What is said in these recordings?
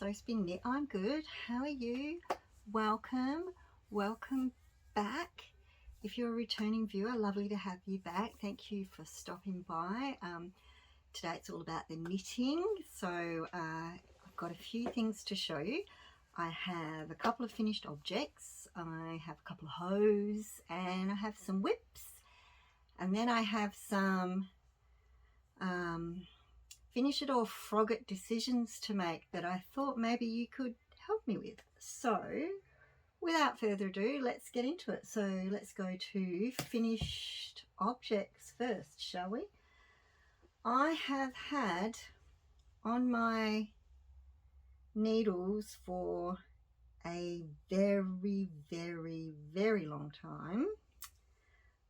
so spin knit. I'm good. How are you? Welcome back. If you're a returning viewer, lovely to have you back. Thank you for stopping by. Today it's all about the knitting, so I've got a few things to show you. I have a couple of finished objects, I have a couple of hose, and I have some whips, and then I have some finish it or frog it decisions to make that I thought maybe you could help me with. So without further ado, let's get into it. So let's go to finished objects first, shall we? I have had on my needles for a very long time.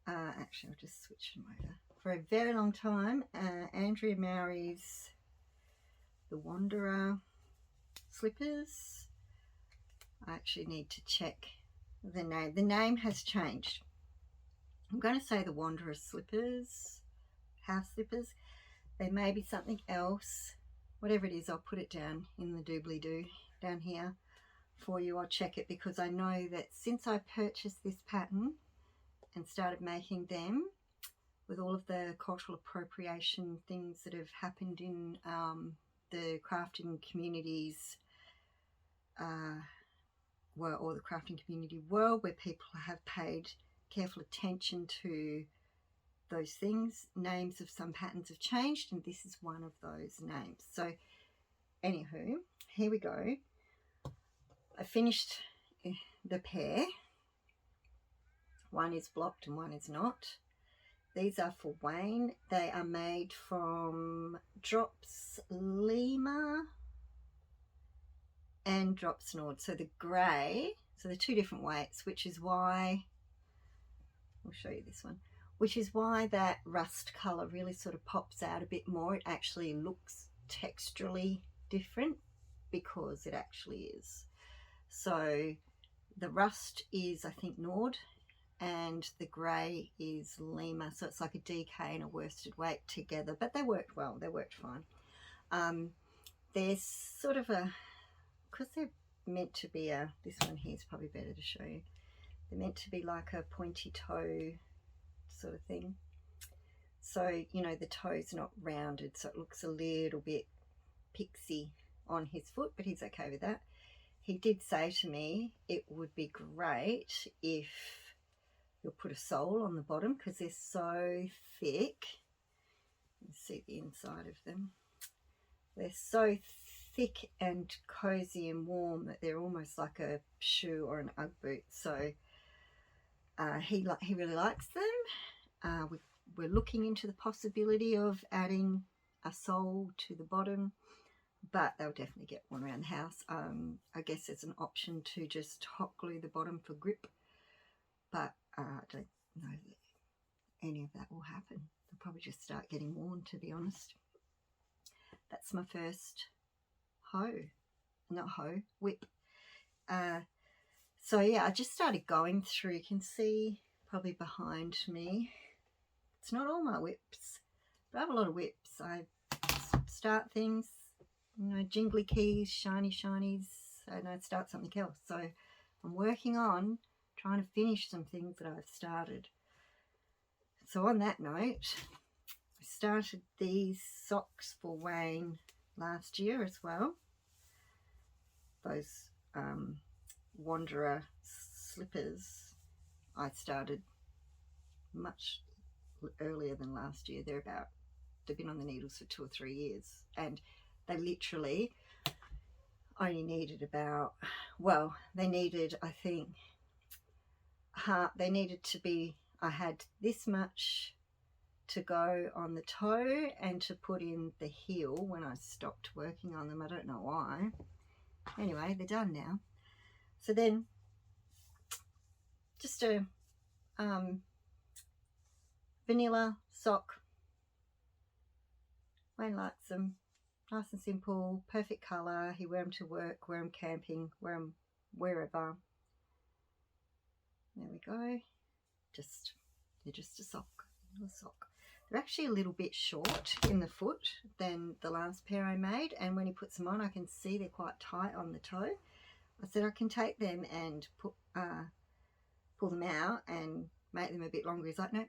Actually, I'll just switch them over. For a very long time, Andrea Mowry's The Wanderer slippers. I actually need to check the name. The name has changed. I'm going to say The Wanderer slippers, house slippers. There may be something else. Whatever it is, I'll put it down in the doobly-doo down here for you. I'll check it because I know that since I purchased this pattern and started making them, with all of the cultural appropriation things that have happened in the crafting communities, or the crafting community world, where people have paid careful attention to those things, names of some patterns have changed, and this is one of those names. So anywho, here we go. I finished the pair. One is blocked and one is not. These are for Wayne. They are made from Drops Lima and Drops Nord. So the grey, so they're two different weights, which is why, I'll show you this one, which is why that rust colour really sort of pops out a bit more. It actually looks texturally different because it actually is. So the rust is, I think, Nord, and the grey is Lima, so it's like a DK and a worsted weight together, but they worked well, they worked fine. They're sort of a, because they're meant to be a, this one here is probably better to show you, they're meant to be like a pointy toe sort of thing, so you know the toe's not rounded, so it looks a little bit pixie on his foot, but he's okay with that. He did say to me it would be great if you'll put a sole on the bottom because they're so thick. You can see the inside of them. They're so thick and cozy and warm that they're almost like a shoe or an Ugg boot. So he really likes them. We're looking into the possibility of adding a sole to the bottom, but they'll definitely get one around the house. I guess there's an option to just hot glue the bottom for grip, but I don't know that any of that will happen. They'll probably just start getting worn, to be honest. That's my first whip. So yeah, I just started going through. You can see probably behind me, it's not all my whips, but I have a lot of whips. I start things, you know, jingly keys, shinies, and I'd start something else. So I'm working on trying to finish some things that I've started. So on that note, I started these socks for Wayne last year as well. Those Wanderer slippers I started much earlier than last year. They've been on the needles for 2 or 3 years, and they literally only needed about, well, they needed, I think, they needed to be, I had this much to go on the toe and to put in the heel when I stopped working on them. I don't know why. Anyway, they're done now. So then just a vanilla sock. Wayne likes them. Nice and simple, perfect colour. He wear them to work, wear them camping, wear them wherever. There we go. They're just a sock. they're actually a little bit short in the foot than the last pair I made, and when he puts them on I can see they're quite tight on the toe. I said I can take them and pull them out and make them a bit longer. He's like, no,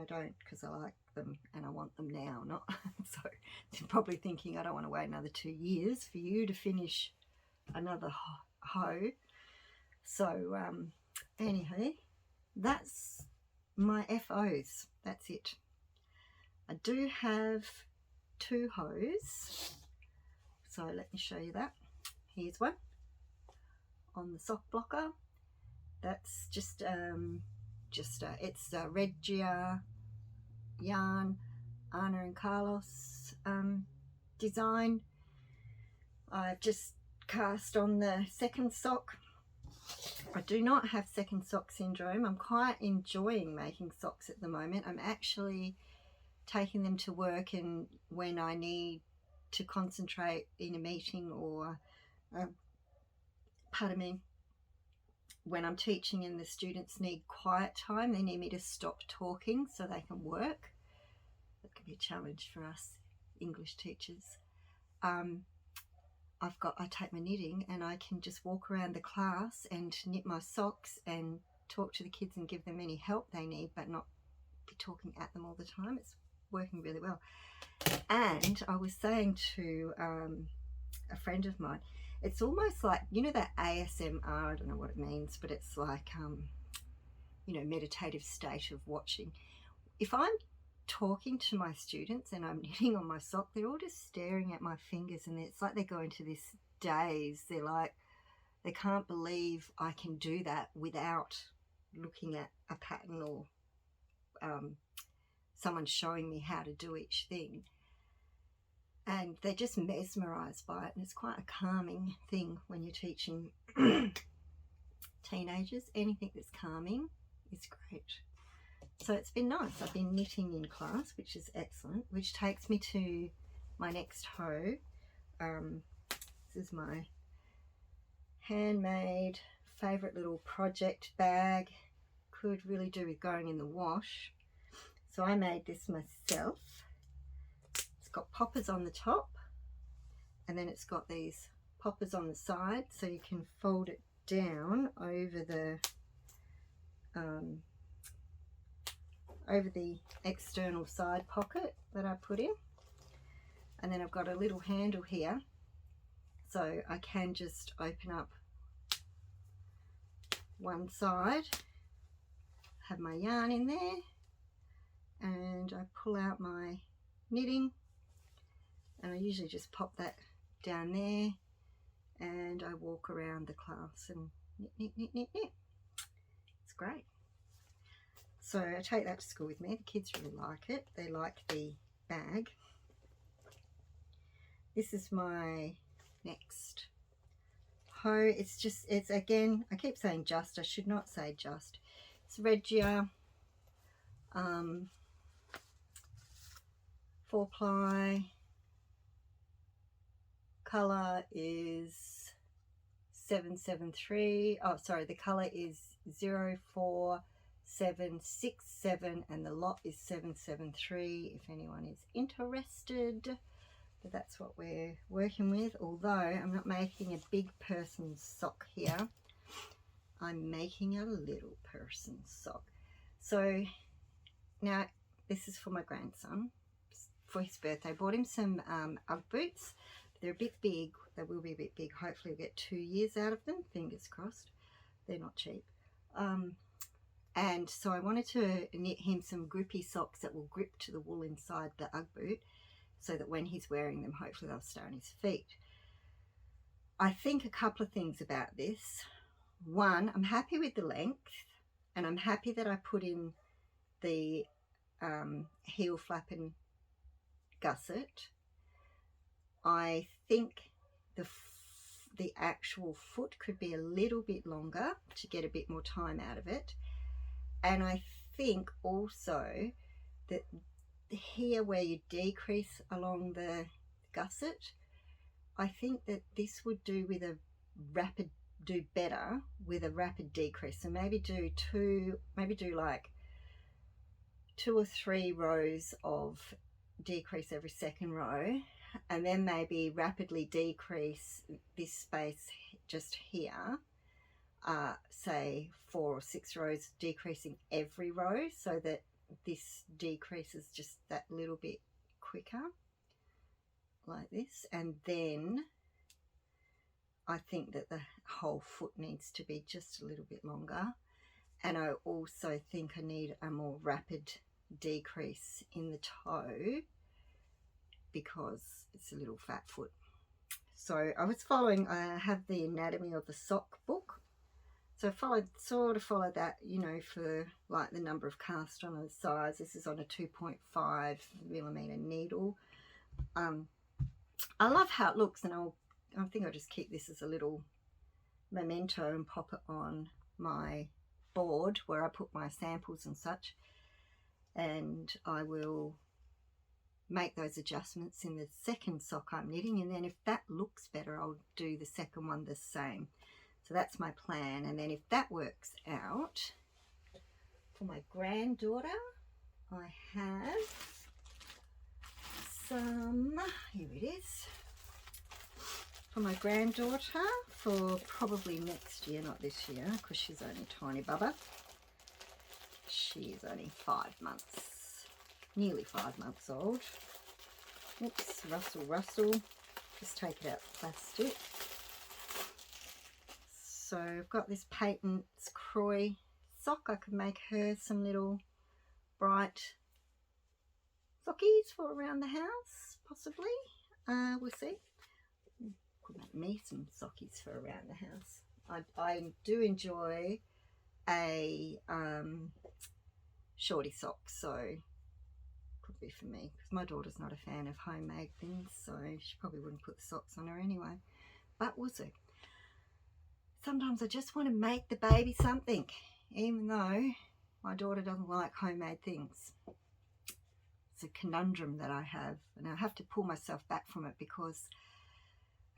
don't, because I like them and I want them now. Not so you're probably thinking, I don't want to wait another 2 years for you to finish another hoe. So anyhow, that's my FOs. That's it. I do have 2 hose, so let me show you that. Here's one on the sock blocker. That's just it's Regia yarn, Anna and Carlos design. I've just cast on the second sock. I do not have second sock syndrome. I'm quite enjoying making socks at the moment. I'm actually taking them to work, and when I need to concentrate in a meeting, or pardon me, when I'm teaching and the students need quiet time, they need me to stop talking so they can work. That can be a challenge for us English teachers. I take my knitting and I can just walk around the class and knit my socks and talk to the kids and give them any help they need, but not be talking at them all the time. It's working really well. And I was saying to a friend of mine, it's almost like, you know, that ASMR, I don't know what it means, but it's like, you know, meditative state of watching. If I'm talking to my students and I'm knitting on my sock, they're all just staring at my fingers, and it's like they go into this daze. They're like, they can't believe I can do that without looking at a pattern or someone showing me how to do each thing. And they're just mesmerized by it, and it's quite a calming thing when you're teaching teenagers. Anything that's calming is great. So it's been nice. I've been knitting in class, which is excellent, which takes me to my next hoe. This is my handmade favourite little project bag. Could really do with going in the wash. So I made this myself. It's got poppers on the top, and then it's got these poppers on the side, so you can fold it down over the external side pocket that I put in. And then I've got a little handle here, so I can just open up one side, have my yarn in there, and I pull out my knitting, and I usually just pop that down there, and I walk around the class and knit. It's great. So I take that to school with me. The kids really like it. They like the bag. This is my next hoe. It's again, I keep saying just, I should not say just. It's Regia 4-ply. Colour is 773. Oh, sorry, the colour is 04767, and the lot is 773 if anyone is interested. But that's what we're working with, although I'm not making a big person's sock here. I'm making a little person's sock. So now this is for my grandson for his birthday. I bought him some Ugg boots. They're a bit big. They will be a bit big. Hopefully we'll get 2 years out of them, fingers crossed. They're not cheap. And so I wanted to knit him some grippy socks that will grip to the wool inside the Ugg boot, so that when he's wearing them, hopefully they'll stay on his feet. I think a couple of things about this. One, I'm happy with the length, and I'm happy that I put in the heel flap and gusset. I think the actual foot could be a little bit longer to get a bit more time out of it. And I think also that here where you decrease along the gusset, I think that this would do better with a rapid decrease. So maybe do like 2 or 3 rows of decrease every second row, and then maybe rapidly decrease this space just here, say 4 or 6 rows, decreasing every row so that this decreases just that little bit quicker, like this. And then I think that the whole foot needs to be just a little bit longer, and I also think I need a more rapid decrease in the toe because it's a little fat foot. So I was following, I have the anatomy of the sock book, so I sort of followed that, you know, for like the number of cast on, the size. This is on a 2.5 millimeter needle. I love how it looks, and I think I'll just keep this as a little memento and pop it on my board where I put my samples and such, and I will make those adjustments in the second sock I'm knitting, and then if that looks better I'll do the second one the same. So that's my plan. And then if that works out, for my granddaughter I have some, here it is, for my granddaughter for probably next year, not this year, because she's only tiny bubba. She is only 5 months, nearly 5 months old. Oops, rustle, just take it out the plastic. So I've got this Patent's Croy sock. I could make her some little bright sockies for around the house, possibly. We'll see. Could make me some sockies for around the house. I do enjoy a shorty sock, so could be for me, because my daughter's not a fan of homemade things, so she probably wouldn't put the socks on her anyway, but we'll see. Sometimes I just want to make the baby something, even though my daughter doesn't like homemade things. It's a conundrum that I have, and I have to pull myself back from it, because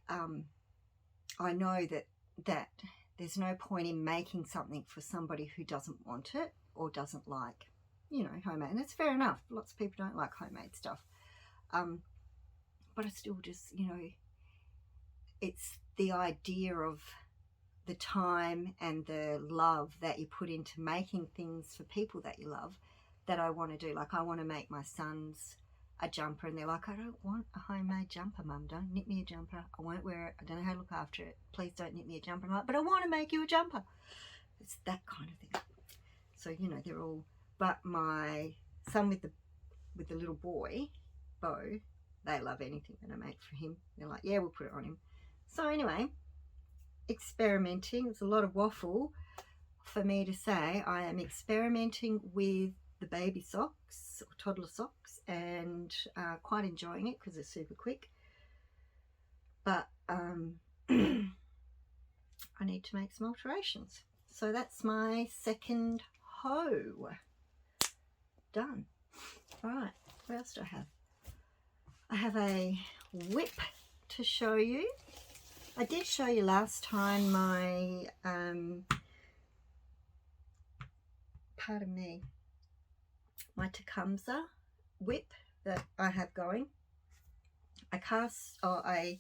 I know that there's no point in making something for somebody who doesn't want it or doesn't like, you know, homemade. And it's fair enough. Lots of people don't like homemade stuff. But I still just, you know, it's the idea of the time and the love that you put into making things for people that you love that I want to do. Like, I want to make my sons a jumper, and they're like, I don't want a homemade jumper, Mum. Don't knit me a jumper. I won't wear it. I don't know how to look after it. Please don't knit me a jumper. I'm like, but I want to make you a jumper. It's that kind of thing. So, you know, they're all, but my son with the little boy, Bo, they love anything that I make for him. They're like, yeah, we'll put it on him. So anyway, experimenting. It's a lot of waffle for me to say. I am experimenting with the baby socks or toddler socks, and quite enjoying it because they're super quick, but I need to make some alterations. So that's my second hoe done. Right, what else do I have? I have a whip to show you. I did show you last time my pardon me, my Tecumseh whip that I have going. I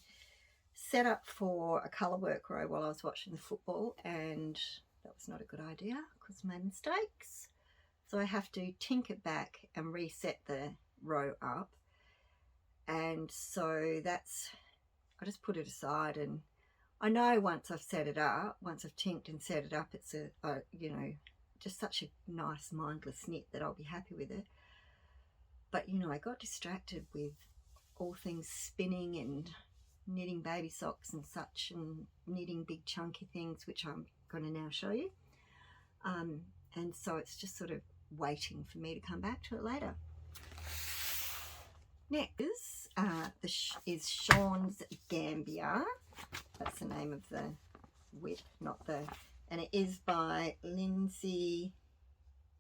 set up for a colour work row while I was watching the football, and that was not a good idea because I made mistakes. So I have to tink it back and reset the row up, and so that's, I just put it aside, and I know once I've set it up, once I've tinked and set it up, it's a you know, just such a nice mindless knit that I'll be happy with it. But you know, I got distracted with all things spinning and knitting baby socks and such, and knitting big chunky things, which I'm going to now show you, and so it's just sort of waiting for me to come back to it later. Next is Shaun's Gambier. That's the name of the whip, not the, and it is by Lyndsay,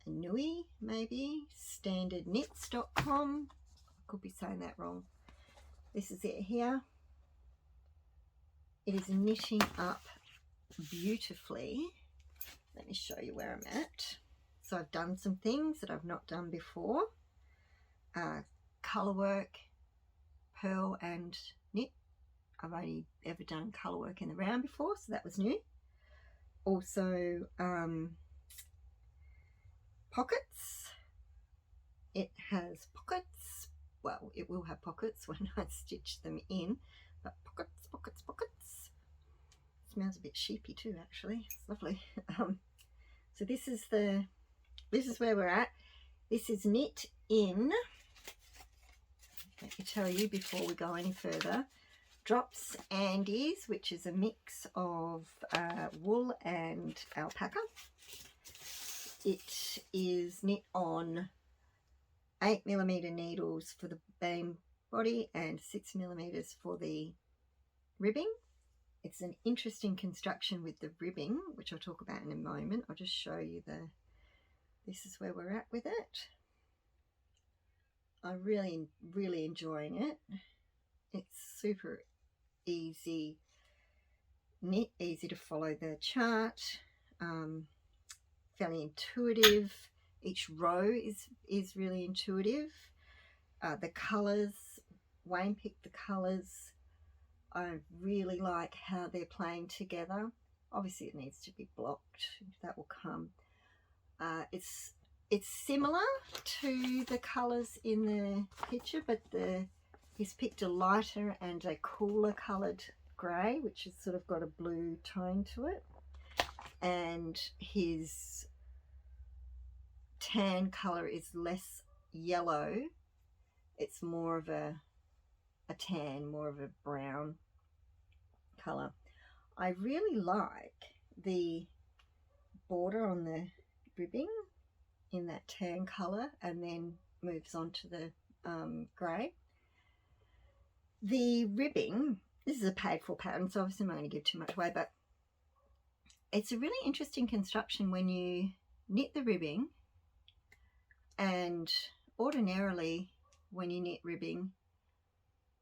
Inouye, maybe, standardknits.com. I could be saying that wrong. This is it here. It is knitting up beautifully. Let me show you where I'm at. So I've done some things that I've not done before. Colour work, purl and knit. I've only ever done colour work in the round before, so that was new. Also pockets. It has pockets. Well, it will have pockets when I stitch them in, but pockets, pockets, pockets. It smells a bit sheepy too, actually. It's lovely. So this is where we're at. This is knit in, let me tell you before we go any further, Drops Andes, which is a mix of wool and alpaca. It is knit on 8mm needles for the beam body and 6mm for the ribbing. It's an interesting construction with the ribbing, which I'll talk about in a moment. I'll just show you this is where we're at with it. I'm really enjoying it. It's super easy knit, easy to follow the chart, fairly intuitive. Each row is really intuitive. The colours, Wayne picked the colours. I really like how they're playing together. Obviously it needs to be blocked, that will come. It's similar to the colours in the picture, but he's picked a lighter and a cooler coloured grey, which has sort of got a blue tone to it, and his tan colour is less yellow. It's more of a tan, more of a brown colour. I really like the border on the ribbing in that tan colour and then moves on to the grey. The ribbing, this is a paid for pattern, so obviously I'm not going to give too much away, but it's a really interesting construction when you knit the ribbing. And ordinarily when you knit ribbing,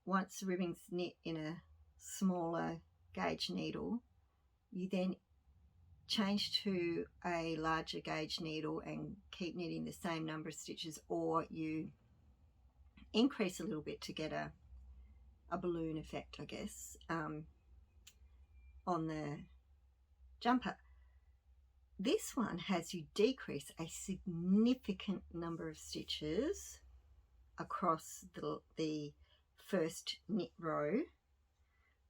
once the ribbing's knit in a smaller gauge needle, you then change to a larger gauge needle and keep knitting the same number of stitches, or you increase a little bit to get a balloon effect, I guess, on the jumper. This one has you decrease a significant number of stitches across the first knit row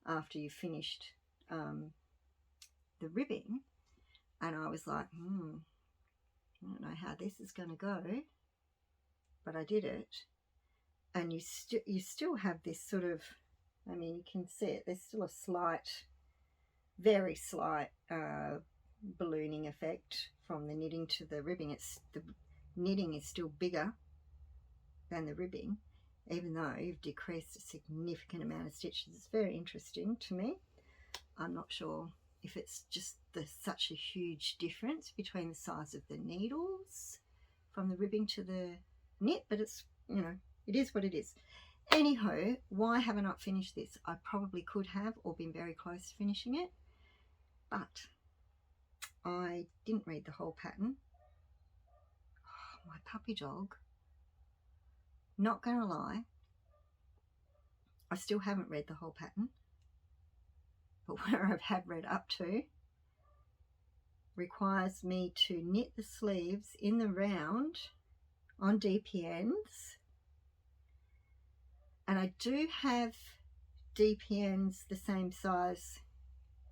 after you finished the ribbing, and I was like, I don't know how this is going to go, but I did it. And you still have this sort of, I mean, you can see it, there's still a slight, very slight ballooning effect from the knitting to the ribbing. The knitting is still bigger than the ribbing, even though you've decreased a significant amount of stitches. It's very interesting to me. I'm not sure if it's just such a huge difference between the size of the needles from the ribbing to the knit, but it's, you know, it is what it is. Anyhow, why have I not finished this? I probably could have, or been very close to finishing it, but I didn't read the whole pattern. Oh, my puppy dog, not gonna lie, I still haven't read the whole pattern, but where I've had read up to requires me to knit the sleeves in the round on DPNs, and I do have DPNs the same size,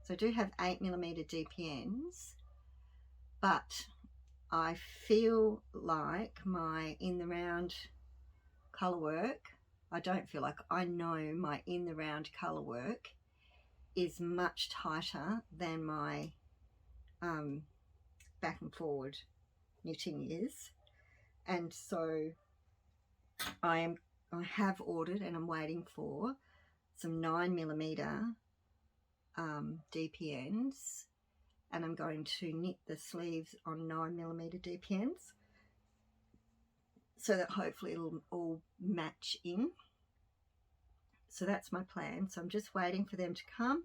so I do have 8mm DPNs, but I feel like my in the round colour work, I know my in the round colour work is much tighter than my back and forward knitting is, and so I have ordered and I'm waiting for some 9mm DPNs, and I'm going to knit the sleeves on 9mm DPNs so that hopefully it'll all match in. So that's my plan. So I'm just waiting for them to come.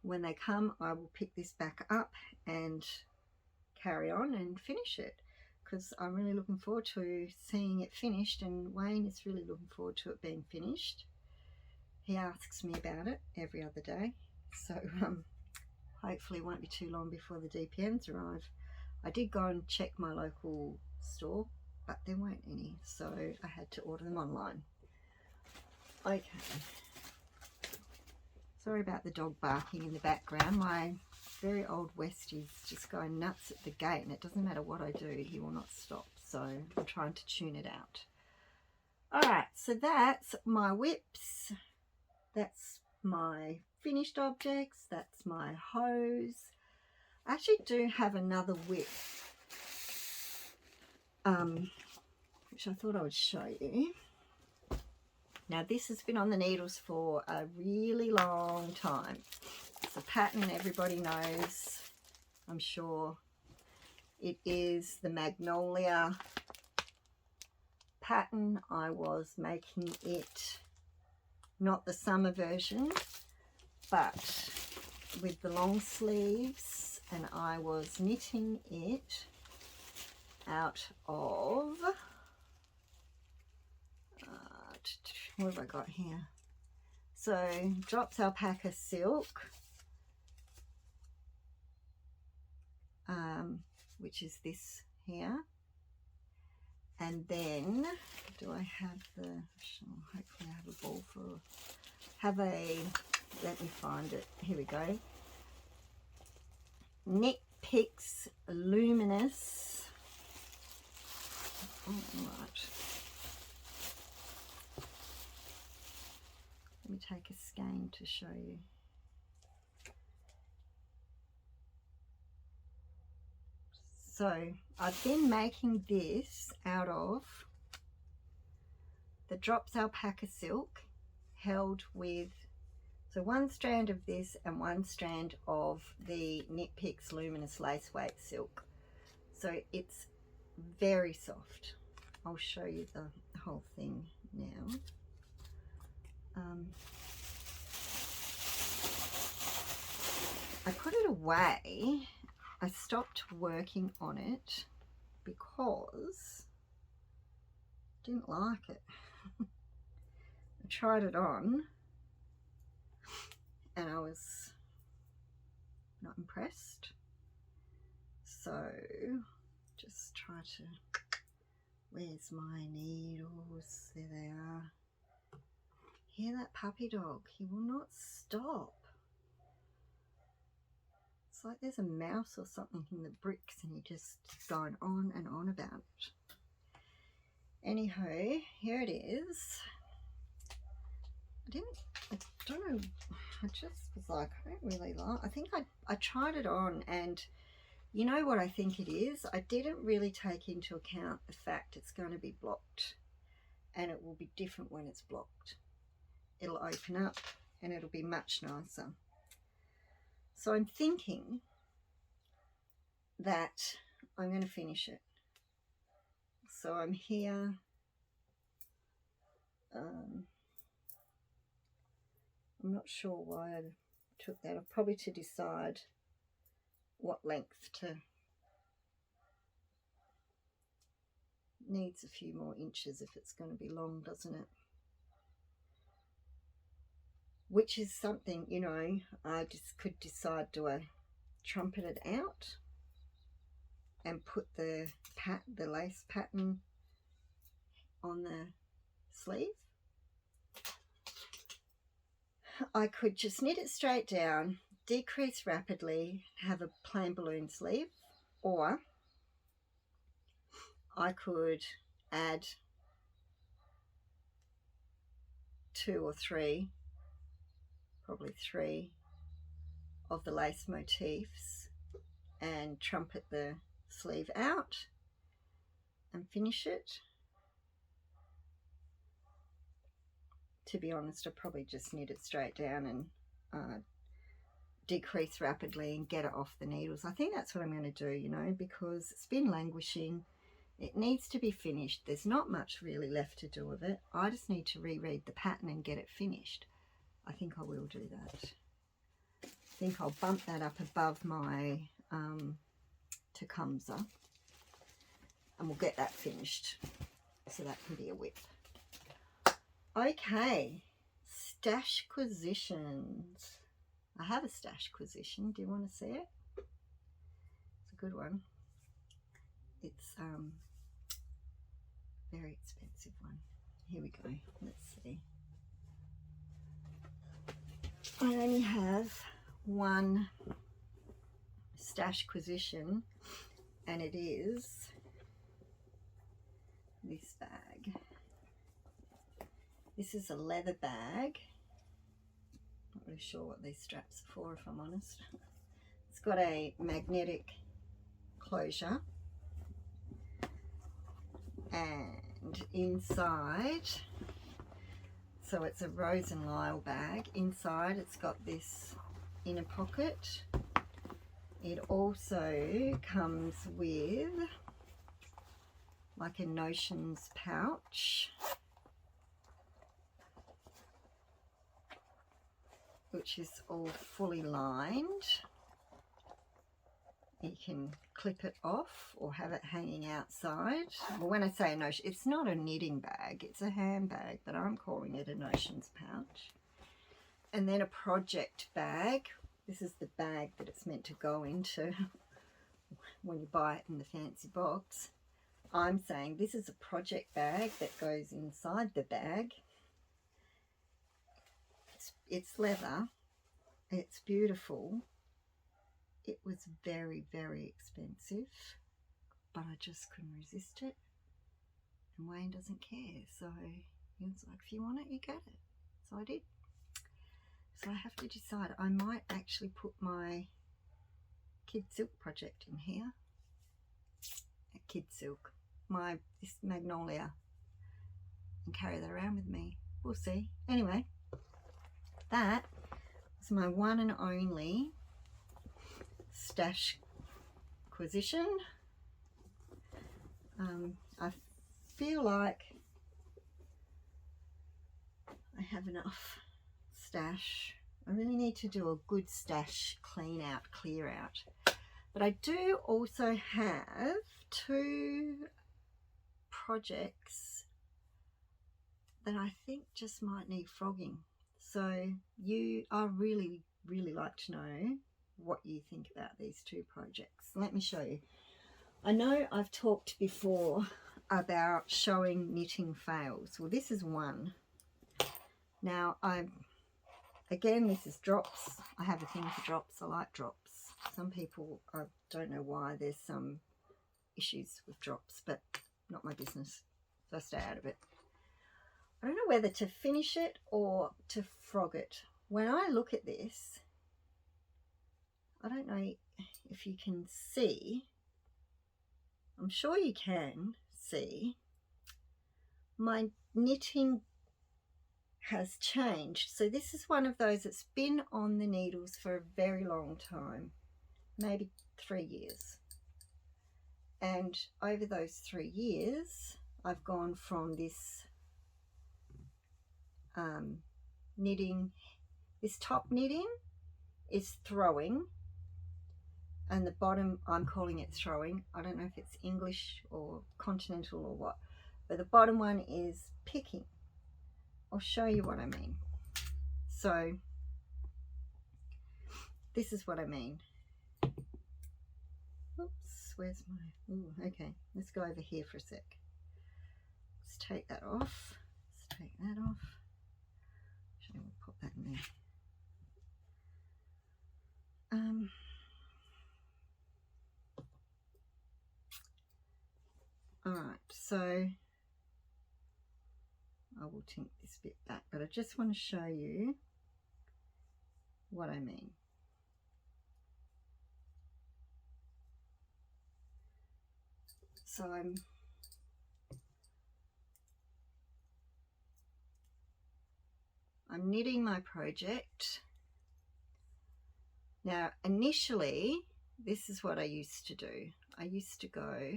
When they come, I will pick this back up and carry on and finish it. because I'm really looking forward to seeing it finished, and Wayne is really looking forward to it being finished. He asks me about it every other day, so hopefully it won't be too long before the DPMs arrive. I did go and check my local store, but there weren't any, so I had to order them online. Okay. Sorry about the dog barking in the background. My very old Westie's just going nuts at the gate, and it doesn't matter what I do, he will not stop. So I'm trying to tune it out. All right, so that's my whips. That's my finished objects. That's my hose. I actually do have another whip, which I thought I would show you. Now this has been on the needles for a really long time. It's a pattern everybody knows, I'm sure. It is the Magnolia pattern. I was making it, not the summer version, but with the long sleeves, and I was knitting it out of, what have I got here? So drops alpaca silk, which is this here, and then do I have the, hopefully I have a ball for, let me find it, here we go, Knit Picks Luminous, right, let me take a skein to show you. So I've been making this out of the drops alpaca silk held with, so one strand of this and one strand of the Knit Picks Luminous Lace Weight Silk. So it's very soft. I'll show you the whole thing now. I put it away. I stopped working on it because I didn't like it. I tried it on and I was not impressed. So just try to, where's my needles? There they are. Hear that puppy dog? He will not stop. It's like there's a mouse or something in the bricks and he just going on and on about it. Anyhow, here it is. I don't know, I just was like, I don't really like, I think I tried it on, and you know what I think it is? I didn't really take into account the fact it's going to be blocked, and it will be different when it's blocked. It'll open up and it'll be much nicer. So I'm thinking that I'm going to finish it. So I'm here. I'm not sure why I took that. Probably to decide what length to. Needs a few more inches if it's going to be long, doesn't it? Which is something, you know, I just could decide, do I trumpet it out and put the lace pattern on the sleeve? I could just knit it straight down, decrease rapidly, have a plain balloon sleeve, or I could add 2 or 3, probably 3 of the lace motifs and trumpet the sleeve out and finish it. To be honest, I probably just knit it straight down and decrease rapidly and get it off the needles. I think that's what I'm going to do, you know, because it's been languishing. It needs to be finished. There's not much really left to do with it. I just need to reread the pattern and get it finished. I think I will do that. I think I'll bump that up above my Tecumseh. and we'll get that finished so that can be a whip. Okay, stash acquisitions. I have a stash acquisition. Do you want to see it? It's a good one. It's very expensive one. Here we go. Let's see. I only have one stash acquisition, and it is this bag. This is a leather bag. Not really sure what these straps are for, if I'm honest. It's got a magnetic closure, and inside, so it's a Rose and Lyle bag. Inside it's got this inner pocket. It also comes with like a Notions pouch, which is all fully lined. You can clip it off or have it hanging outside. Well, when I say a Notion, it's not a knitting bag, it's a handbag, but I'm calling it a Notions pouch. And then a project bag. This is the bag that it's meant to go into when you buy it in the fancy box. I'm saying this is a project bag that goes inside the bag. It's leather. It's beautiful. It was very, very expensive, but I just couldn't resist it. And Wayne doesn't care, so he was like, if you want it, you get it. So I did. So I have to decide. I might actually put my Kid Silk project in here. Kid Silk. This Magnolia. And carry that around with me. We'll see. Anyway, that was my one and only stash acquisition. I feel like I have enough stash. I really need to do a good stash clean out, clear out. But I do also have 2 projects that I think just might need frogging. So I really like to know what you think about these 2 projects. Let me show you. I know I've talked before about showing knitting fails. Well, this is one. Now, again, this is drops. I have a thing for drops. I like drops. Some people, I don't know why there's some issues with drops, but not my business. So I stay out of it. I don't know whether to finish it or to frog it. When I look at this, I don't know if you can see, I'm sure you can see, my knitting has changed. So this is one of those that's been on the needles for a very long time, maybe 3 years. And over those 3 years, I've gone from this knitting, this top knitting is throwing, and the bottom, I'm calling it throwing. I don't know if it's English or continental or what, but the bottom one is picking. I'll show you what I mean. So this is what I mean. Oops, where's my, ooh, okay, let's go over here for a sec. Let's take that off. Let's take that off. Actually, we'll put that in there. All right, so I will tink this bit back, but I just want to show you what I mean. So I'm knitting my project. Now, initially, this is what I used to do. I used to go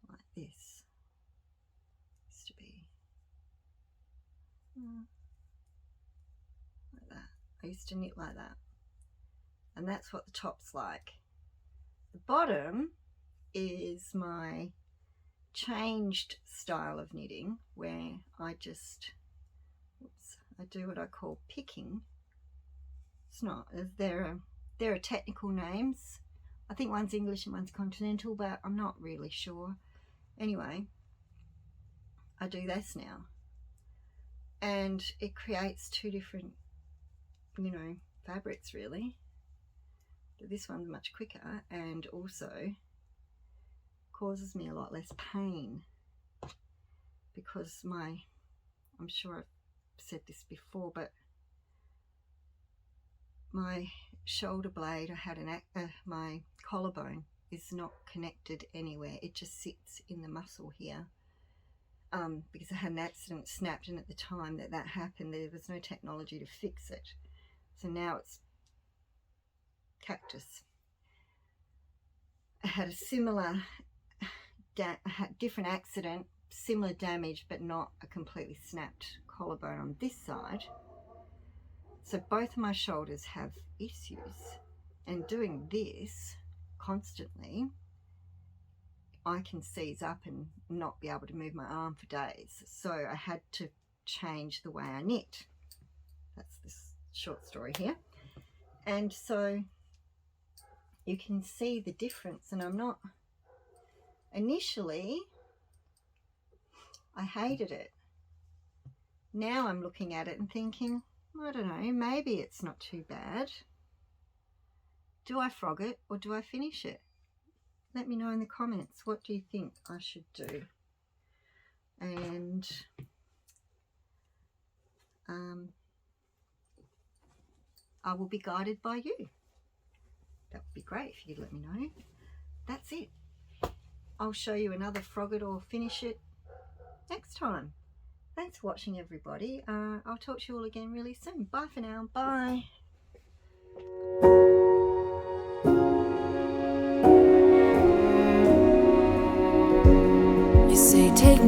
like this. Used to be like that. I used to knit like that. And that's what the top's like. The bottom is my changed style of knitting, where I just, I do what I call picking. It's not, there are technical names. I think one's English and one's continental, but I'm not really sure. Anyway, I do this now, and it creates two different, you know, fabrics really. This one's much quicker and also causes me a lot less pain, because I'm sure I've said this before, but my shoulder blade, I had my collarbone is not connected anywhere. It just sits in the muscle here, because I had an accident, snapped, and at the time that happened there was no technology to fix it, so now it's cactus. I had a similar different accident, similar damage, but not a completely snapped collarbone on this side. So both of my shoulders have issues, and doing this constantly, I can seize up and not be able to move my arm for days. So I had to change the way I knit. That's this short story here. And so you can see the difference, and I'm not, initially I hated it. Now I'm looking at it and thinking, I don't know, maybe it's not too bad. Do I frog it or do I finish it? Let me know in the comments, what do you think I should do? And I will be guided by you. That would be great if you could let me know. That's it. I'll show you another frog it or finish it next time. Thanks for watching, everybody. I'll talk to you all again really soon. Bye for now. Bye.